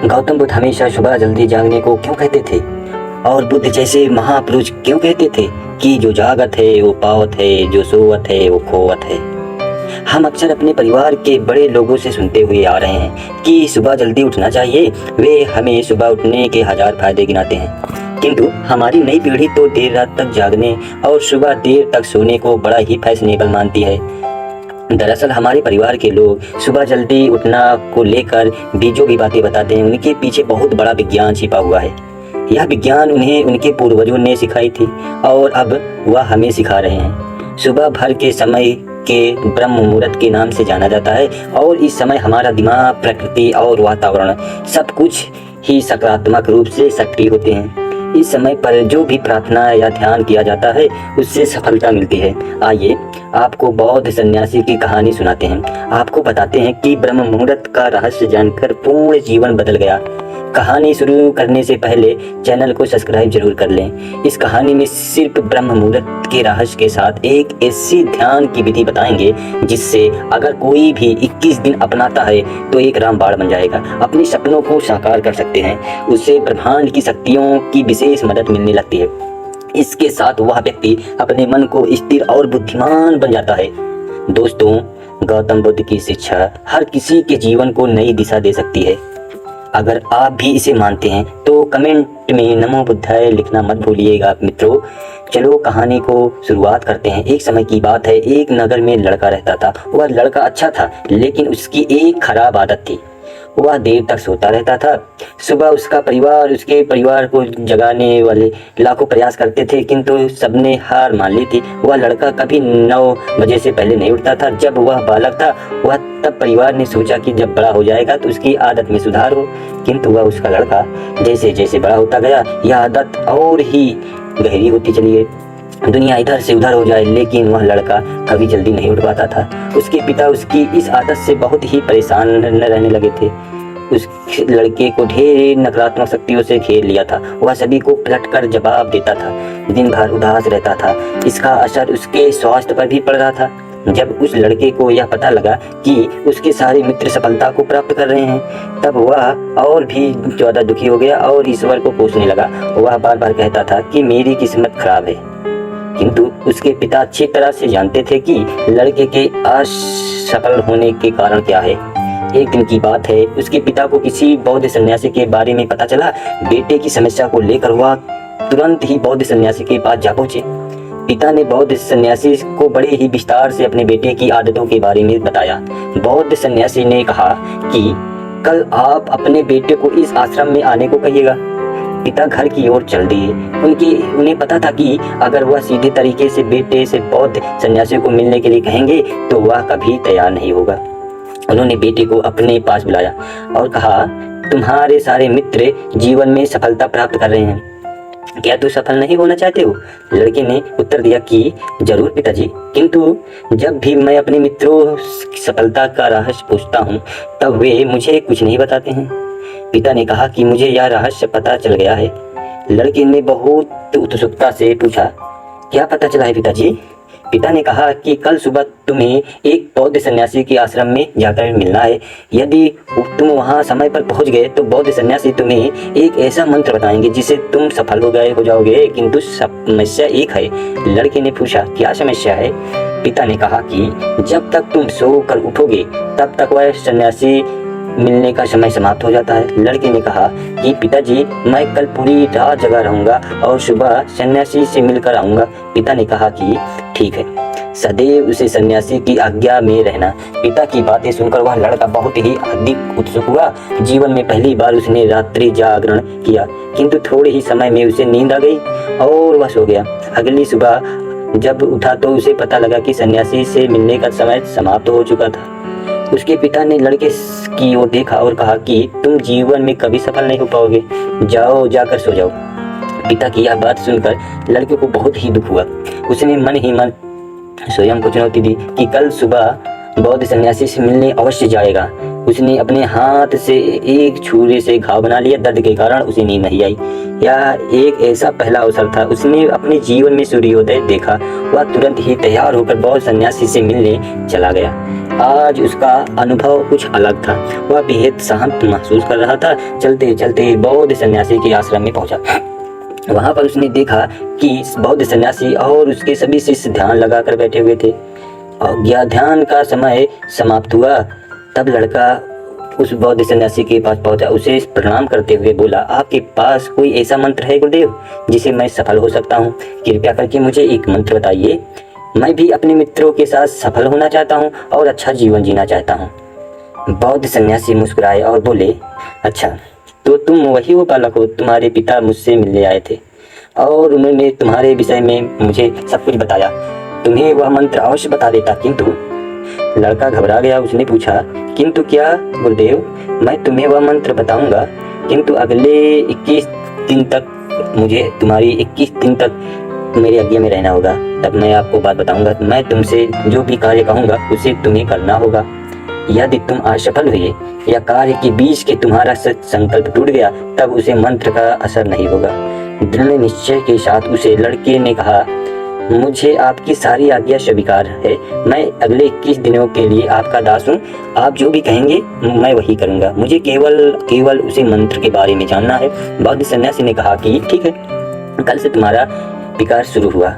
गौतम बुद्ध हमेशा सुबह जल्दी जागने को क्यों कहते थे? और बुद्ध जैसे महापुरुष क्यों कहते थे कि जो जागत है वो पावत है, जो सोवत है वो खोवत है? हम अक्सर अपने परिवार के बड़े लोगों से सुनते हुए आ रहे हैं कि सुबह जल्दी उठना चाहिए। वे हमें सुबह उठने के 1000 फायदे गिनाते हैं, किंतु हमारी नई पीढ़ी तो देर रात तक जागने और सुबह देर तक सोने को बड़ा ही फैशनेबल मानती है। दरअसल हमारे परिवार के लोग सुबह जल्दी उठना को लेकर भी जो भी बातें बताते हैं, उनके पीछे बहुत बड़ा विज्ञान छिपा हुआ है। यह विज्ञान उन्हें उनके पूर्वजों ने सिखाई थी और अब वह हमें सिखा रहे हैं। सुबह भर के समय के ब्रह्म मुहूर्त के नाम से जाना जाता है और इस समय हमारा दिमाग, प्रकृति और वातावरण सब कुछ ही सकारात्मक रूप से सक्रिय होते हैं। इस समय पर जो भी प्रार्थना या ध्यान किया जाता है उससे सफलता मिलती है। आइए आपको बौद्ध सन्यासी की कहानी सुनाते हैं। आपको बताते हैं कि ब्रह्म मुहूर्त का रहस्य जानकर पूर्ण जीवन बदल गया। कहानी शुरू करने से पहले चैनल को सब्सक्राइब जरूर कर लें। इस कहानी में सिर्फ ब्रह्म मुहूर्त के रहस्य के साथ एक ऐसी ध्यान की विधि बताएंगे जिससे अगर कोई भी 21 दिन अपनाता है तो एक रामबाण बन जाएगा, अपने सपनों को साकार कर सकते हैं, उससे ब्रह्मांड की शक्तियों की विशेष मदद मिलने लगती है। इसके साथ वह व्यक्ति अपने मन को स्थिर और बुद्धिमान बन जाता है। दोस्तों, गौतम बुद्ध की शिक्षा हर किसी के जीवन को नई दिशा दे सकती है। अगर आप भी इसे मानते हैं तो कमेंट में नमो बुद्धाय लिखना मत भूलिएगा मित्रों। चलो कहानी को शुरुआत करते हैं। एक समय की बात है, एक नगर में लड़का रहता था। वह लड़का अच्छा था, लेकिन उसकी एक खराब आदत थी, वह देर तक सोता रहता था। सुबह उसका परिवार उसके परिवार को जगाने वाले लाखों प्रयास करते थे, किंतु सबने हार मान ली थी। वह लड़का कभी 9 बजे से पहले नहीं उठता था। जब वह बालक था वह तब परिवार ने सोचा कि जब बड़ा हो जाएगा तो उसकी आदत में सुधार हो, किंतु वह उसका लड़का जैसे जैसे बड़ा होता गया यह आदत और ही गहरी होती चली गई। दुनिया इधर से उधर हो जाए, लेकिन वह लड़का कभी जल्दी नहीं उठ पाता था। उसके पिता उसकी इस आदत से बहुत ही परेशान रहने लगे थे। उस लड़के को ढेर नकारात्मक शक्तियों से घेर लिया था। वह सभी को पलटकर जवाब देता था, दिन भर उदास रहता था। इसका असर उसके स्वास्थ्य पर भी पड़ रहा था। जब उस लड़के को यह पता लगा कि उसके सारे मित्र सफलता को प्राप्त कर रहे हैं, तब वह और भी ज़्यादा दुखी हो गया और ईश्वर को कोसने लगा। वह बार बार कहता था कि मेरी किस्मत खराब है, किंतु उसके पिता अच्छी तरह से जानते थे कि लड़के के असफल होने के कारण क्या है। एक दिन की बात है, उसके पिता को किसी बौद्ध सन्यासी के बारे में पता चला। बेटे की समस्या को लेकर वह तुरंत ही बौद्ध सन्यासी के पास जा पहुंचे। पिता ने बौद्ध सन्यासी को बड़े ही विस्तार से अपने बेटे की आदतों के बारे में बताया। बौद्ध सन्यासी ने कहा कि कल आप अपने बेटे को इस आश्रम में आने को कहिएगा। पिता घर की ओर चल दिए। उन्हें पता था कि अगर वह सीधे तरीके से बेटे से बौद्ध सन्यासी को मिलने के लिए कहेंगे तो वह कभी तैयार नहीं होगा। उन्होंने बेटे को अपने पास बुलाया और कहा, तुम्हारे सारे मित्र जीवन में सफलता प्राप्त कर रहे हैं, क्या तू सफल नहीं होना चाहते हो? लड़के ने उत्तर दिया कि जरूर पिताजी, किंतु जब भी मैं अपने मित्रों सफलता का रहस्य पूछता हूँ तब वे मुझे कुछ नहीं बताते हैं। पिता ने कहा कि मुझे यह रहस्य पता चल गया है। लड़के ने बहुत उत्सुकता से पूछा, क्या पता चला है पिताजी? पिता ने कहा कि कल सुबह तुम्हें एक बौद्ध सन्यासी के आश्रम में जाकर मिलना है। यदि तुम वहां समय पर पहुंच गए तो बौद्ध सन्यासी तुम्हें एक ऐसा मंत्र बताएंगे जिससे तुम सफल हो जाओगे, किंतु समस्या एक है। लड़के ने पूछा, क्या समस्या है? पिता ने कहा कि जब तक तुम सोकर उठोगे तब तक वह सन्यासी मिलने का समय समाप्त हो जाता है। लड़के ने कहा कि पिताजी, मैं कल पूरी रात जगा रहूंगा और सुबह सन्यासी से मिलकर आऊंगा। पिता ने कहा कि ठीक है, सदैव उसे सन्यासी की आज्ञा में रहना। पिता की बातें सुनकर वह लड़का बहुत ही अधिक उत्सुक हुआ। जीवन में पहली बार उसने रात्रि जागरण किया, किंतु थोड़े ही समय में उसे नींद आ गई और वह सो गया। अगली सुबह जब उठा तो उसे पता लगा कि सन्यासी से मिलने का समय समाप्त हो चुका था। उसके पिता ने लड़के की ओर देखा और कहा कि तुम जीवन में कभी सफल नहीं हो पाओगे, जाओ जाकर सो जाओ। पिता की यह बात सुनकर लड़के को बहुत ही दुख हुआ। उसने मन ही मन स्वयं को चुनौती दी कि कल सुबह बौद्ध सन्यासी से मिलने अवश्य जाएगा। उसने अपने हाथ से एक छुरे से घाव बना लिया। दर्द के कारण उसे नींद नहीं आई। यह एक ऐसा पहला अवसर था। उसने अपने जीवन में सूर्योदय देखा। वह तुरंत ही तैयार होकर बौद्ध सन्यासी से मिलने चला गया। आज उसका अनुभव कुछ अलग था। वह बेहद शांत महसूस कर रहा था। चलते चलते बौद्ध सन्यासी के आश्रम में पहुंचा। वहां पर उसने देखा कि बौद्ध सन्यासी और उसके सभी शिष्य ध्यान लगाकर बैठे हुए थे। और ध्यान का समय समाप्त हुआ। तब लड़का उस बौद्ध सन्यासी के पास पहुंचा। उसे प्रणाम करते हुए बोला, आपके पास कोई ऐसा मंत्र है गुरुदेव जिसे मैं सफल हो सकता हूँ? कृपया करके मुझे एक मंत्र बताइए। मैं भी अपने मित्रों के साथ सफल होना चाहता हूँ और अच्छा जीवन जीना चाहता हूँ। बौद्ध सन्यासी मुस्कुराए और बोले, अच्छा तो तुम वही वो बालक हो। तुम्हारे पिता मुझसे मिलने आए थे और उन्होंने तुम्हारे विषय में मुझे सब कुछ बताया। तुम्हें वह मंत्र अवश्य बता देता, किंतु लड़का घबरा गया। उसने पूछा, किंतु क्या गुरुदेव? मैं तुम्हें वह मंत्र बताऊंगा, किंतु अगले 21 दिन तक मुझे तुम्हारी 21 दिन तक मेरी आज्ञा में रहना होगा। तब मैं आपको बात बताऊंगा। मैं तुमसे जो भी कार्य कहूंगा उसे तुम्हें करना होगा। यदि तुम असफल हुए या कार्य के बीच के तुम्हारा संकल्प टूट गया, तब उसे मंत्र का असर नहीं होगा। दृढ़ निश्चय के साथ उसे लड़के ने कहा, मुझे आपकी सारी आज्ञा स्वीकार है। मैं अगले 21 दिनों के लिए आपका दास हूँ। आप जो भी कहेंगे मैं वही करूँगा। मुझे केवल उसी मंत्र के बारे में जानना है। बौद्ध सन्यासी ने कहा कि ठीक है, कल से तुम्हारा विकार शुरू हुआ।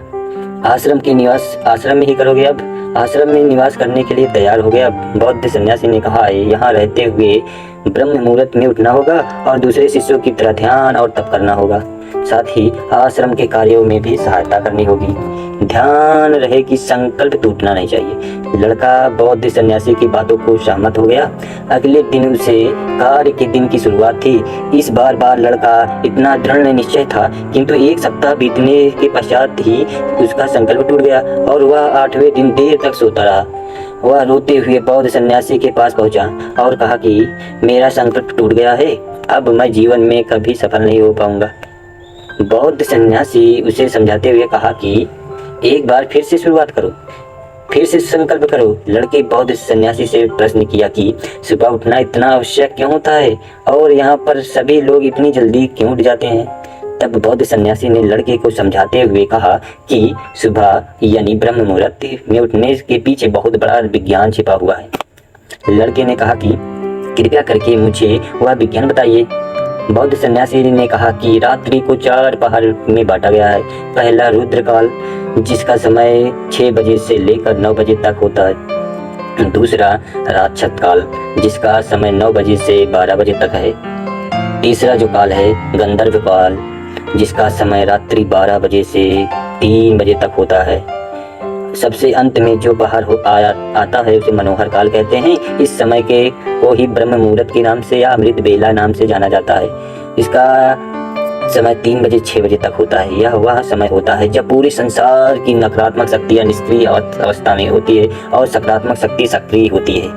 आश्रम में ही करोगे। अब आश्रम में निवास करने के लिए तैयार हो गया। बौद्ध सन्यासी ने कहा, यहाँ रहते हुए ब्रह्म मुहूर्त में उठना होगा और दूसरे शिष्यों की तरह ध्यान और तप करना होगा। साथ ही आश्रम के कार्यों में भी सहायता करनी होगी। ध्यान रहे कि संकल्प टूटना नहीं चाहिए। लड़का बौद्ध सन्यासी की बातों को सहमत हो गया। अगले दिन उसे कार्य के दिन की शुरुआत थी। इस बार लड़का इतना दृढ़ निश्चय था, किंतु 1 सप्ताह बीतने के पश्चात ही उसका संकल्प टूट गया और वह 8वें दिन देर तक सोता रहा। वह रोते हुए बौद्ध सन्यासी के पास पहुंचा और कहा कि मेरा संकल्प टूट गया है। अब मैं जीवन में कभी सफल नहीं हो पाऊंगा। बौद्ध सन्यासी उसे समझाते हुए कहा कि एक बार फिर से शुरुआत करो, फिर से संकल्प करो। लड़के बौद्ध सन्यासी से प्रश्न किया कि सुबह उठना इतना आवश्यक क्यों होता है और यहाँ पर सभी लोग इतनी जल्दी क्यों उठ जाते हैं? तब बौद्ध सन्यासी ने लड़के को समझाते हुए कहा कि सुबह यानी ब्रह्म मुहूर्त में उठने के पीछे बहुत बड़ा विज्ञान छिपा हुआ है। लड़के ने कहा कि कृपया करके मुझे वह विज्ञान बताइए। बौद्ध सन्यासी ने कहा कि रात्रि को 4 पहर में बांटा गया है। पहला रुद्रकाल, जिसका समय 6 बजे से लेकर 9 बजे तक होता है। दूसरा राक्षस काल, जिसका समय 9 बजे से 12 बजे तक है। तीसरा जो काल है गंधर्व काल, जिसका समय रात्रि 12 बजे से 3 बजे तक होता है। सबसे अंत में जो बाहर आता है उसे मनोहर काल कहते हैं। इस समय के को ही ब्रह्म मुहूर्त के नाम से या अमृत बेला नाम से जाना जाता है। इसका समय 3 बजे 6 बजे तक होता है। यह वह समय होता है जब पूरे संसार की नकारात्मक शक्तियाँ निष्क्रिय अवस्था में होती है और सकारात्मक शक्ति सक्रिय होती है।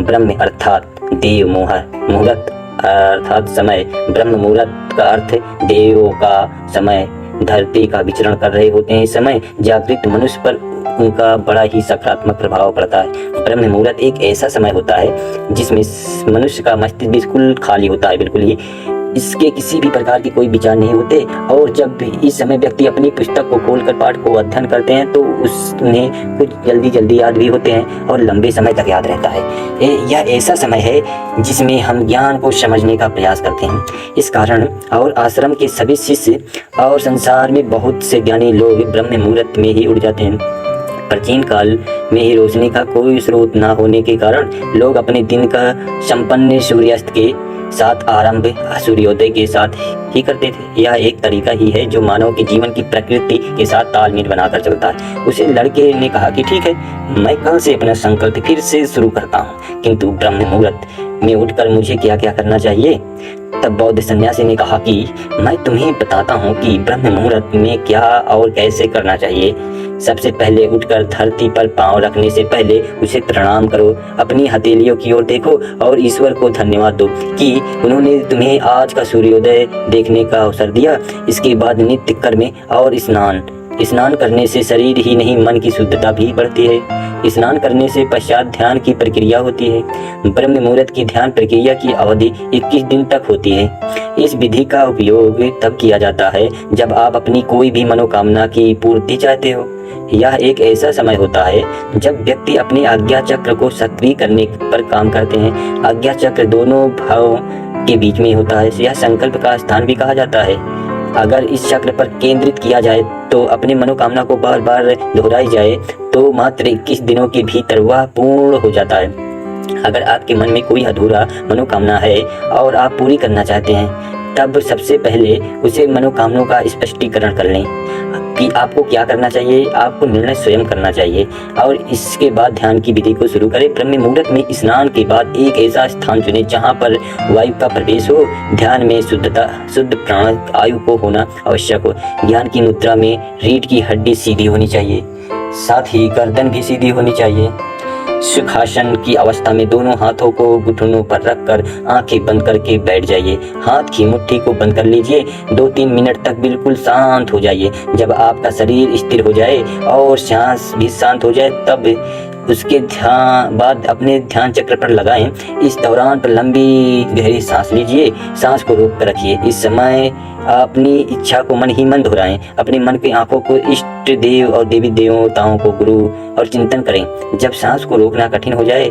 ब्रह्म अर्थात देव, मुहूर्त अर्थात समय। ब्रह्म मुहूर्त का अर्थ देवों का समय, धरती का विचरण कर रहे होते हैं। इस समय जागृत मनुष्य पर उनका बड़ा ही सकारात्मक प्रभाव पड़ता है। ब्रह्म मुहूर्त एक ऐसा समय होता है जिसमें मनुष्य का मस्तिष्क बिल्कुल खाली होता है, बिल्कुल ही इसके किसी भी प्रकार के कोई विचार नहीं होते। और जब इस समय व्यक्ति अपनी पुस्तक को खोलकर पाठ को अध्ययन करते हैं तो उन्हें कुछ जल्दी याद भी होते हैं और लंबे समय तक याद रहता है। यह ऐसा समय है जिसमें हम ज्ञान को समझने का प्रयास करते हैं। इस कारण और आश्रम के सभी शिष्य और संसार में बहुत से ज्ञानी लोग ब्रह्म मुहूर्त में ही उठ जाते हैं। प्राचीन काल में ही रोशनी का कोई स्रोत न होने के कारण लोग अपने दिन का संपन्न सूर्यास्त के साथ आरंभ सूर्योदय के साथ ही करते थे। यह एक तरीका ही है जो मानव के जीवन की प्रकृति के साथ तालमेल बनाकर चलता है। उसे लड़के ने कहा कि ठीक है, मैं कल से अपना संकल्प फिर से शुरू करता हूँ, किंतु ब्रह्म मुहूर्त में उठकर मुझे क्या क्या करना चाहिए? तब बौद्ध सन्यासी ने कहा कि मैं तुम्हें बताता हूँ कि ब्रह्म मुहूर्त में क्या और कैसे करना चाहिए। सबसे पहले उठकर धरती पर पांव रखने से पहले उसे प्रणाम करो। अपनी हथेलियों की ओर देखो और ईश्वर को धन्यवाद दो कि उन्होंने तुम्हें आज का सूर्योदय देखने का अवसर दिया। इसके बाद नित्य कर्म और स्नान करने से शरीर ही नहीं मन की शुद्धता भी बढ़ती है। स्नान करने से पश्चात ध्यान की प्रक्रिया होती है। ब्रह्म मुहूर्त की ध्यान प्रक्रिया की अवधि 21 दिन तक होती है। इस विधि का उपयोग तब किया जाता है जब आप अपनी कोई भी मनोकामना की पूर्ति चाहते हो। यह एक ऐसा समय होता है जब व्यक्ति अपने आज्ञा चक्र को सक्रिय करने पर काम करते हैं। आज्ञा चक्र दोनों भावों के बीच में होता है। यह संकल्प का स्थान भी कहा जाता है। अगर इस चक्र पर केंद्रित किया जाए तो अपनी मनोकामना को बार बार दोहराई जाए तो मात्र 21 दिनों के भीतर वह पूर्ण हो जाता है। अगर आपके मन में कोई अधूरा मनोकामना है और आप पूरी करना चाहते हैं, तब सबसे पहले उसे मनोकामनाओं का स्पष्टीकरण कर लें कि आपको क्या करना चाहिए। आपको निर्णय स्वयं करना चाहिए और इसके बाद ध्यान की विधि को शुरू करें। ब्रह्म मुहूर्त में स्नान के बाद एक ऐसा स्थान चुनें जहां पर वायु का प्रवेश हो। ध्यान में शुद्ध प्राण आयु को होना आवश्यक हो। ज्ञान की मुद्रा में रीढ़ की हड्डी सीधी होनी चाहिए, साथ ही गर्दन भी सीधी होनी चाहिए। सुखासन की अवस्था में दोनों हाथों को घुटनों पर रखकर आंखें बंद करके बैठ जाइए। हाथ की मुट्ठी को बंद कर लीजिए। 2-3 मिनट तक बिल्कुल शांत हो जाइए। जब आपका शरीर स्थिर हो जाए और सांस भी शांत हो जाए, तब उसके बाद अपने ध्यान चक्र पर लगाएं। इस दौरान पर लंबी गहरी सांस लीजिए। सांस को रोक कर रखिए। इस समय अपनी इच्छा को मन ही मन दोहराएं। अपने मन की आंखों को इष्ट देव और देवी देवताओं को गुरु और चिंतन करें। जब सांस को रोकना कठिन हो जाए,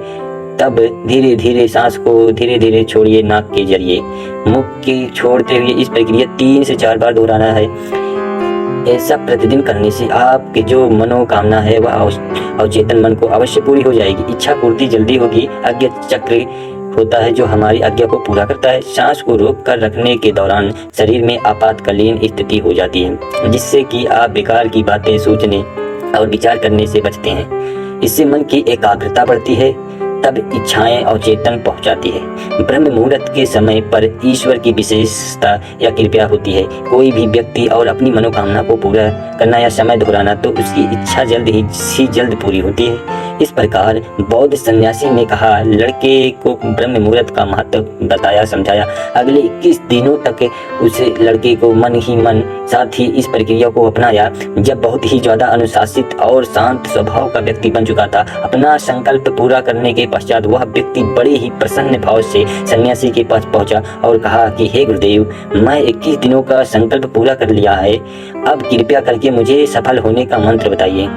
तब धीरे धीरे सांस को धीरे धीरे छोड़िए। नाक के जरिए मुख के छोड़ते हुए इस प्रक्रिया 3 से 4 बार दोहराना है। ऐसा प्रतिदिन करने से आपकी जो मनोकामना है वह अवचेतन मन को अवश्य पूरी हो जाएगी। इच्छा पूर्ति जल्दी होगी। आज्ञा चक्र होता है जो हमारी आज्ञा को पूरा करता है। सांस को रोक कर रखने के दौरान शरीर में आपातकालीन स्थिति हो जाती है, जिससे कि आप बेकार की बातें सोचने और विचार करने से बचते हैं। इससे मन की एकाग्रता बढ़ती है, तब इच्छाएं अवचेतन पहुंचाती है। ब्रह्म मुहूर्त के समय पर ईश्वर की विशेषता या कृपा होती है। कोई भी व्यक्ति और अपनी मनोकामना को पूरा करना या समय दोहराना तो उसकी इच्छा जल्द पूरी होती है। इस प्रकार बौद्ध सन्यासी ने कहा, लड़के को ब्रह्म मुहूर्त का महत्व बताया, समझाया। अगले 21 दिनों तक उसे लड़के को मन ही मन साथ ही इस प्रक्रिया को अपनाया। जब बहुत ही ज्यादा अनुशासित और शांत स्वभाव का व्यक्ति बन चुका था, अपना संकल्प पूरा करने के पश्चात वह व्यक्ति बड़े ही प्रसन्न भाव से सन्यासी के पास पहुंचा और कहा कि हे गुरुदेव, मैं 21 दिनों का संकल्प पूरा कर लिया है। अब कृपया करके मुझे सफल होने का मंत्र बताइए।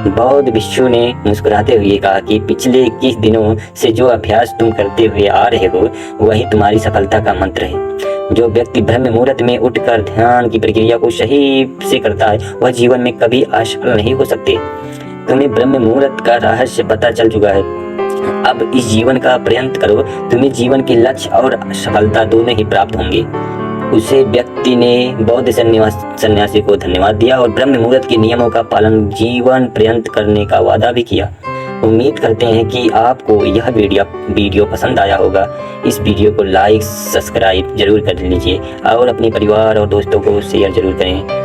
बौद्ध भिक्षु ने मुस्कुराते हुए कहा कि पिछले 21 दिनों से जो अभ्यास तुम करते हुए आ रहे हो वही तुम्हारी सफलता का मंत्र है। जो व्यक्ति ब्रह्म मुहूर्त में उठकर ध्यान की प्रक्रिया को सही से करता है वह जीवन में कभी असफल नहीं हो सकते। तुम्हें ब्रह्म मुहूर्त का रहस्य पता चल चुका है। अब इस जीवन का प्रयत्न करो, तुम्हें जीवन के लक्ष्य और सफलता दोनों ही प्राप्त होंगे। उसे व्यक्ति ने बौद्ध सन्यासी को धन्यवाद दिया और ब्रह्म मुहूर्त के नियमों का पालन जीवन पर्यंत करने का वादा भी किया। उम्मीद करते हैं कि आपको यह वीडियो पसंद आया होगा। इस वीडियो को लाइक सब्सक्राइब जरूर कर लीजिए और अपने परिवार और दोस्तों को शेयर जरूर करें।